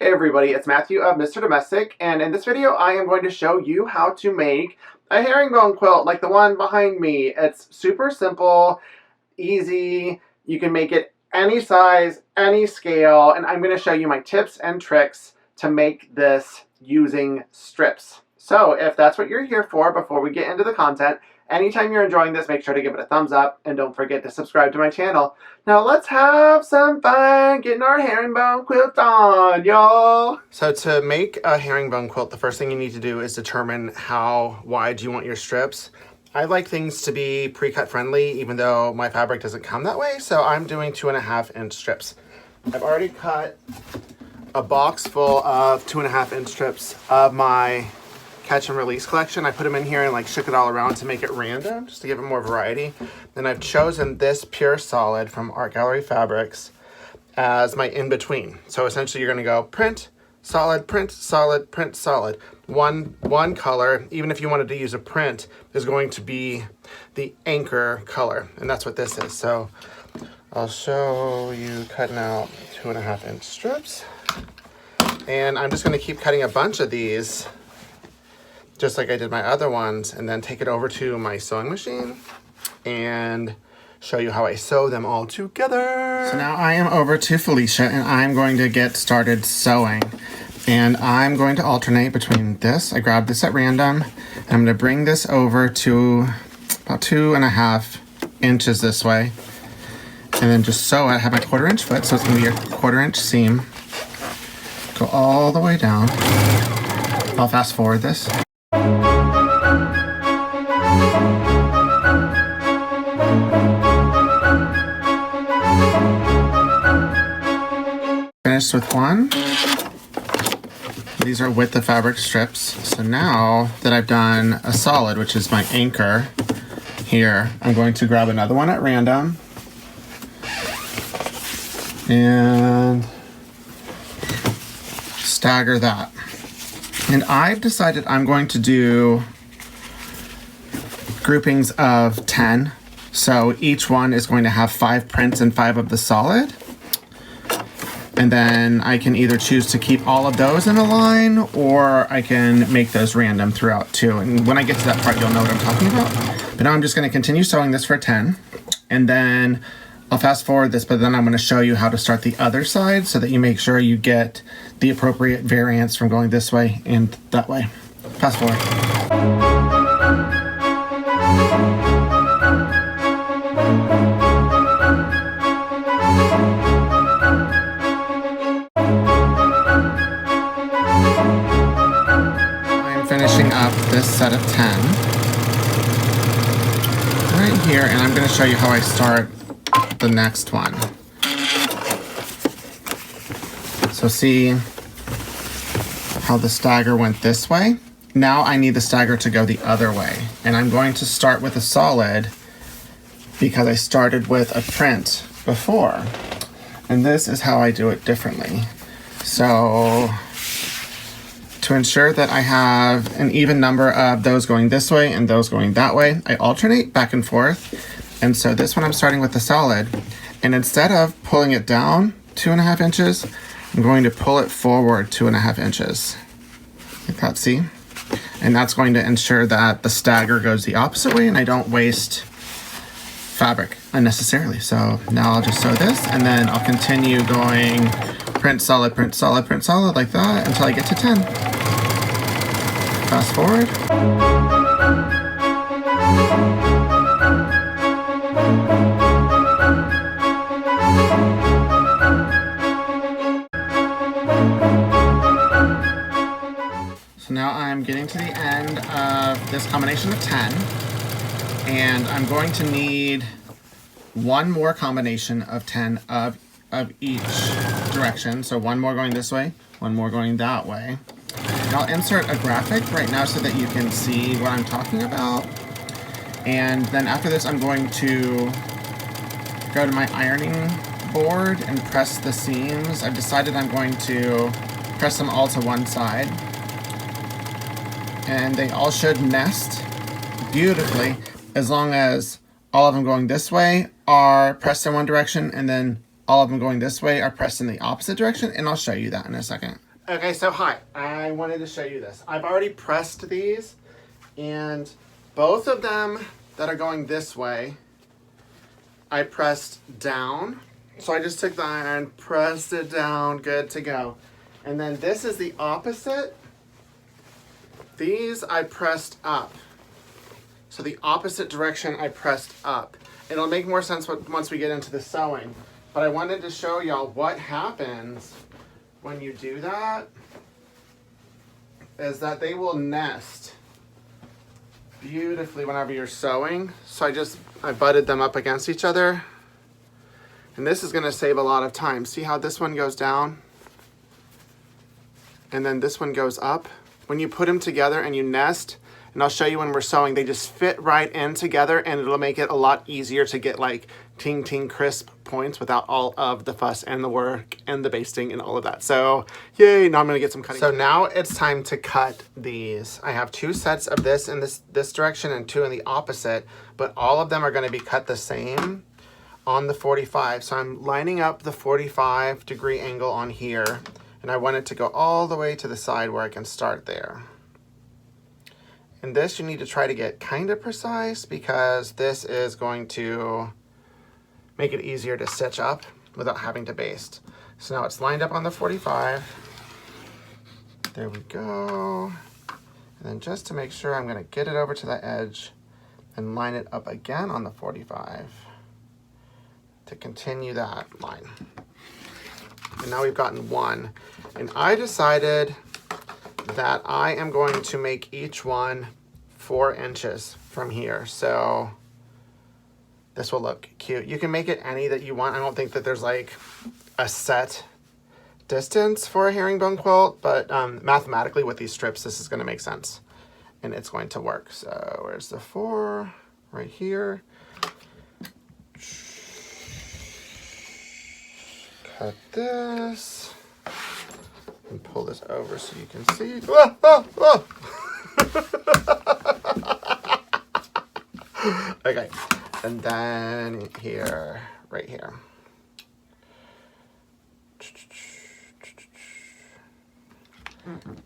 Hey everybody, it's Matthew of Mr. Domestic, and in this video I am going to show you how to make a herringbone quilt like the one behind me. It's super simple, easy, you can make it any size, any scale, and I'm going to show you my tips and tricks to make this using strips. So if that's what you're here for, before we get into the content, anytime you're enjoying this, make sure to give it a thumbs up and don't forget to subscribe to my channel. Now let's have some fun getting our herringbone quilt on, y'all. So to make a herringbone quilt, the first thing you need to do is determine how wide you want your strips. I like things to be pre-cut friendly, even though my fabric doesn't come that way, so I'm doing 2.5 inch strips. I've already cut a box full of 2.5 inch strips of my catch and release collection. I put them in here and like shook it all around to make it random, just to give it more variety. Then I've chosen this pure solid from Art Gallery Fabrics as my in-between. So essentially you're gonna go print, solid, print, solid, print, solid. One color, even if you wanted to use a print, is going to be the anchor color, and that's what this is. So I'll show you cutting out 2.5 inch strips. And I'm just gonna keep cutting a bunch of these just like I did my other ones, and then take it over to my sewing machine and show you how I sew them all together. So now I am over to Felicia and I'm going to get started sewing. And I'm going to alternate between this. I grabbed this at random. And I'm gonna bring this over to about 2.5 inches this way. And then just sew it. I have my 1/4 inch foot, so it's gonna be a 1/4 inch seam. Go all the way down. I'll fast forward this. Finished with one. These are with the fabric strips. So now that I've done a solid, which is my anchor here, I'm going to grab another one at random and stagger that. And I've decided I'm going to do groupings of 10. So each one is going to have 5 prints and 5 of the solid. And then I can either choose to keep all of those in a line, or I can make those random throughout too. And when I get to that part, you'll know what I'm talking about. But now I'm just going to continue sewing this for 10. And then I'll fast forward this, but then I'm going to show you how to start the other side so that you make sure you get the appropriate variance from going this way and that way. Fast forward. I'm finishing up this set of 10 right here, and I'm going to show you how I start the next one. So see how the stagger went this way? Now I need the stagger to go the other way. And I'm going to start with a solid because I started with a print before. And this is how I do it differently. So to ensure that I have an even number of those going this way and those going that way, I alternate back and forth. And so this one I'm starting with the solid, and instead of pulling it down 2.5 inches, I'm going to pull it forward 2.5 inches. Like that, see? And that's going to ensure that the stagger goes the opposite way and I don't waste fabric unnecessarily. So now I'll just sew this, and then I'll continue going print solid, print solid, print solid like that until I get to 10. Fast forward. So now I'm getting to the end of this combination of 10, and I'm going to need one more combination of 10 of each direction. So one more going this way, one more going that way. And I'll insert a graphic right now so that you can see what I'm talking about. And then after this, I'm going to go to my ironing board and press the seams. I've decided I'm going to press them all to one side. And they all should nest beautifully as long as all of them going this way are pressed in one direction and then all of them going this way are pressed in the opposite direction. And I'll show you that in a second. Okay, so hi, I wanted to show you this. I've already pressed these, and both of them that are going this way, I pressed down. So I just took the iron, pressed it down, good to go. And then this is the opposite. These I pressed up. So the opposite direction I pressed up. It'll make more sense once we get into the sewing. But I wanted to show y'all what happens when you do that is that they will nest beautifully whenever you're sewing. So I butted them up against each other. And this is gonna save a lot of time. See how this one goes down? And then this one goes up. When you put them together and you nest, and I'll show you when we're sewing, they just fit right in together, and it'll make it a lot easier to get like ting ting crisp points without all of the fuss and the work and the basting and all of that. So yay, now I'm gonna get some cutting. So now it's time to cut these. I have 2 sets of this in this direction and 2 in the opposite, but all of them are gonna be cut the same on the 45. So I'm lining up the 45-degree angle on here, and I want it to go all the way to the side where I can start there. And this you need to try to get kind of precise because this is going to make it easier to stitch up without having to baste. So now it's lined up on the 45. There we go. And then just to make sure, I'm gonna get it over to the edge and line it up again on the 45 to continue that line. And now we've gotten 1. And I decided that I am going to make each one 4 inches from here. So this will look cute. You can make it any that you want. I don't think that there's like a set distance for a herringbone quilt, but mathematically with these strips, this is gonna make sense and it's going to work. So where's the 4? Right here. Cut this. And pull this over so you can see. Whoa, whoa, whoa. Okay, and then here, right here.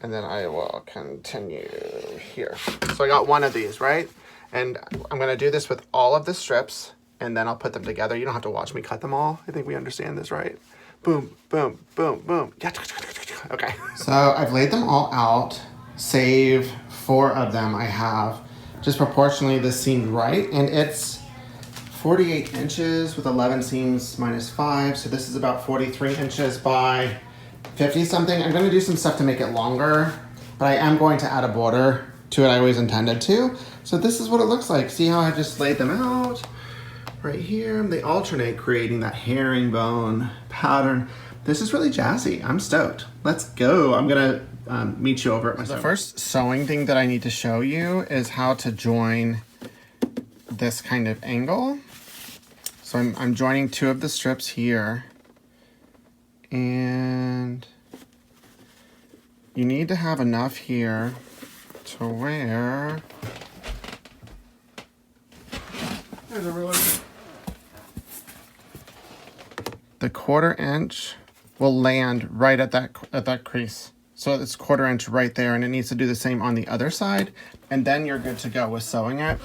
And then I will continue here. So I got 1 of these, right? And I'm gonna do this with all of the strips, and then I'll put them together. You don't have to watch me cut them all. I think we understand this, right? Boom, boom, boom, boom. Okay. So I've laid them all out, save 4 of them I have. Just proportionally, this seemed right, and it's 48 inches with 11 seams minus 5, so this is about 43 inches by 50 something. I'm gonna do some stuff to make it longer, but I am going to add a border to it. I always intended to. So this is what it looks like. See how I just laid them out? Right here, they alternate, creating that herringbone pattern. This is really jazzy. I'm stoked. Let's go. I'm gonna meet you over at my sewing. The first sewing thing that I need to show you is how to join this kind of angle. So I'm joining 2 of the strips here, and you need to have enough here to where there's a ruler. The 1/4 inch will land right at that crease. So it's 1/4 inch right there, and it needs to do the same on the other side, and then you're good to go with sewing it.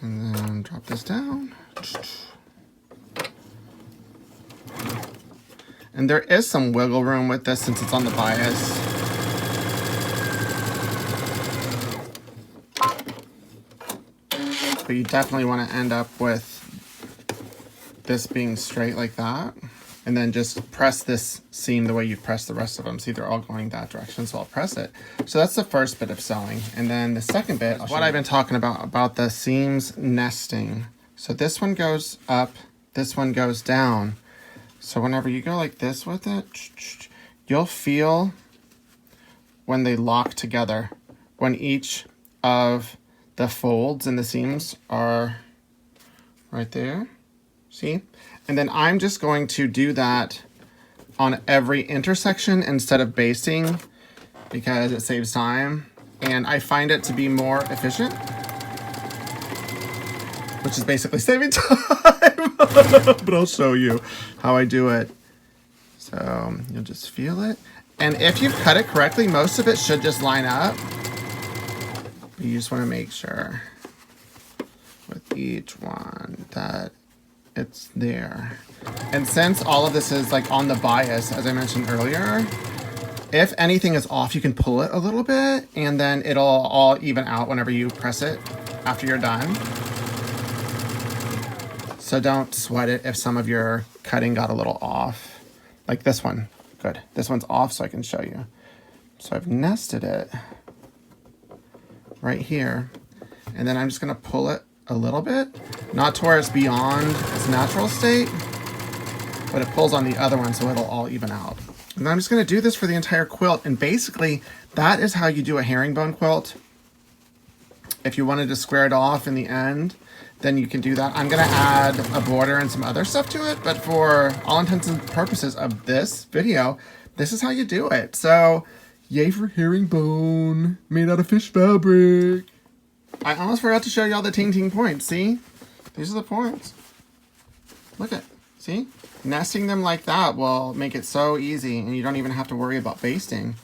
And then drop this down. And there is some wiggle room with this since it's on the bias. But you definitely want to end up with this being straight like that. And then just press this seam the way you press the rest of them. See, they're all going that direction, so I'll press it. So that's the first bit of sewing. And then the second bit is what I've been talking about the seams nesting. So this one goes up, this one goes down. So whenever you go like this with it, you'll feel when they lock together, when each of the folds and the seams are right there, see? And then I'm just going to do that on every intersection instead of basting because it saves time. And I find it to be more efficient, which is basically saving time. But I'll show you how I do it So you'll just feel it. And if you've cut it correctly, most of it should just line up. You just want to make sure with each one that it's there. And since all of this is like on the bias, as I mentioned earlier, if anything is off, you can pull it a little bit and then it'll all even out whenever you press it after you're done. So don't sweat it if some of your cutting got a little off. Like this one, good. This one's off so I can show you. So I've nested it right here. And then I'm just gonna pull it a little bit, not to where it's beyond its natural state, but it pulls on the other one so it'll all even out. And I'm just gonna do this for the entire quilt. And basically that is how you do a herringbone quilt. If you wanted to square it off in the end, then you can do that. I'm gonna add a border and some other stuff to it, but for all intents and purposes of this video, this is how you do it. So yay for herringbone, made out of fish fabric. I almost forgot to show you all the ting points. See? These are the points. Look at, see? Nesting them like that will make it so easy and you don't even have to worry about basting.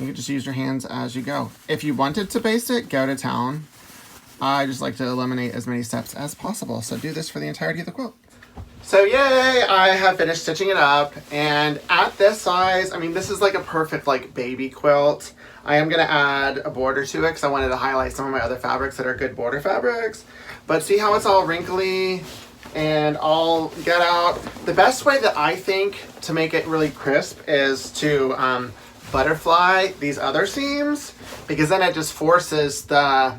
You can just use your hands as you go. If you wanted to baste it, go to town. I just like to eliminate as many steps as possible. So do this for the entirety of the quilt. So yay, I have finished stitching it up. And at this size, I mean, this is like a perfect like baby quilt. I am gonna add a border to it because I wanted to highlight some of my other fabrics that are good border fabrics. But see how it's all wrinkly and all get out? The best way that I think to make it really crisp is to butterfly these other seams, because then it just forces the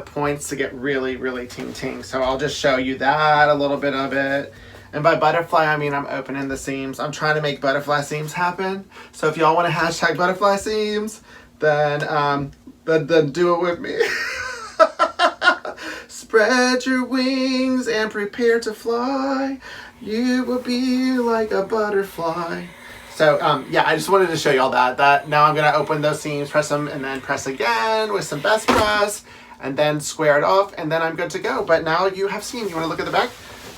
points to get really ting. So I'll just show you that, a little bit of it. And by butterfly, I mean I'm opening the seams. I'm trying to make butterfly seams happen. So if y'all want to hashtag butterfly seams, then do it with me. Spread your wings and prepare to fly. You will be like a butterfly. So yeah, I just wanted to show you all that. Now I'm gonna open those seams, press them, and then press again with some best press, and then square it off, and then I'm good to go. But now you have seen. You wanna look at the back?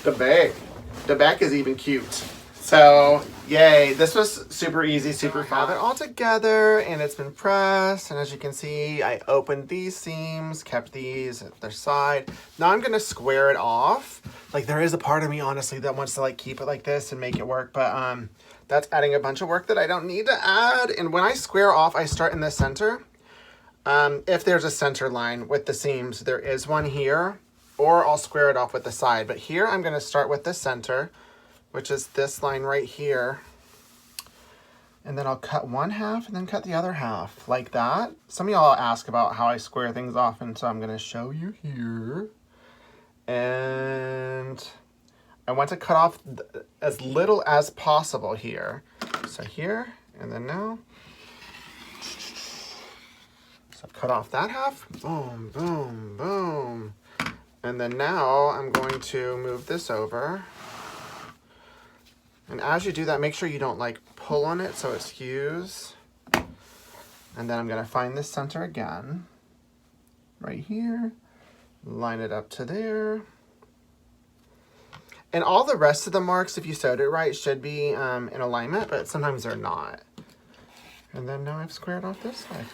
The back is even cute. So yay, this was super easy, super fun. I have it all together and it's been pressed. And as you can see, I opened these seams, kept these at their side. Now I'm gonna square it off. Like there is a part of me honestly that wants to like keep it like this and make it work, but that's adding a bunch of work that I don't need to add. And when I square off, I start in the center. If there's a center line with the seams, there is one here, or I'll square it off with the side. But here I'm gonna start with the center, which is this line right here. And then I'll cut one half and then cut the other half like that. Some of y'all ask about how I square things off, and so I'm gonna show you here. And I want to cut off as little as possible here. So here, and then now. So cut off that half, boom, boom, boom. And then now I'm going to move this over. And as you do that, make sure you don't like pull on it so it skews. And then I'm gonna find this center again, right here, line it up to there. And all the rest of the marks, if you sewed it right, should be in alignment, but sometimes they're not. And then now I've squared off this side.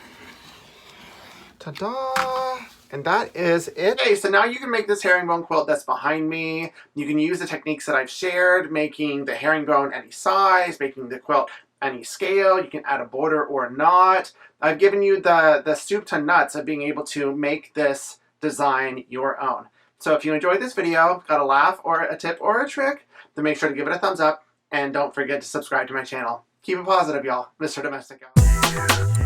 Ta-da! And that is it. Okay, so now you can make this herringbone quilt that's behind me. You can use the techniques that I've shared, making the herringbone any size, making the quilt any scale. You can add a border or not. I've given you the soup to nuts of being able to make this design your own. So if you enjoyed this video, got a laugh or a tip or a trick, then make sure to give it a thumbs up and don't forget to subscribe to my channel. Keep it positive, y'all. Mr. Domestic out.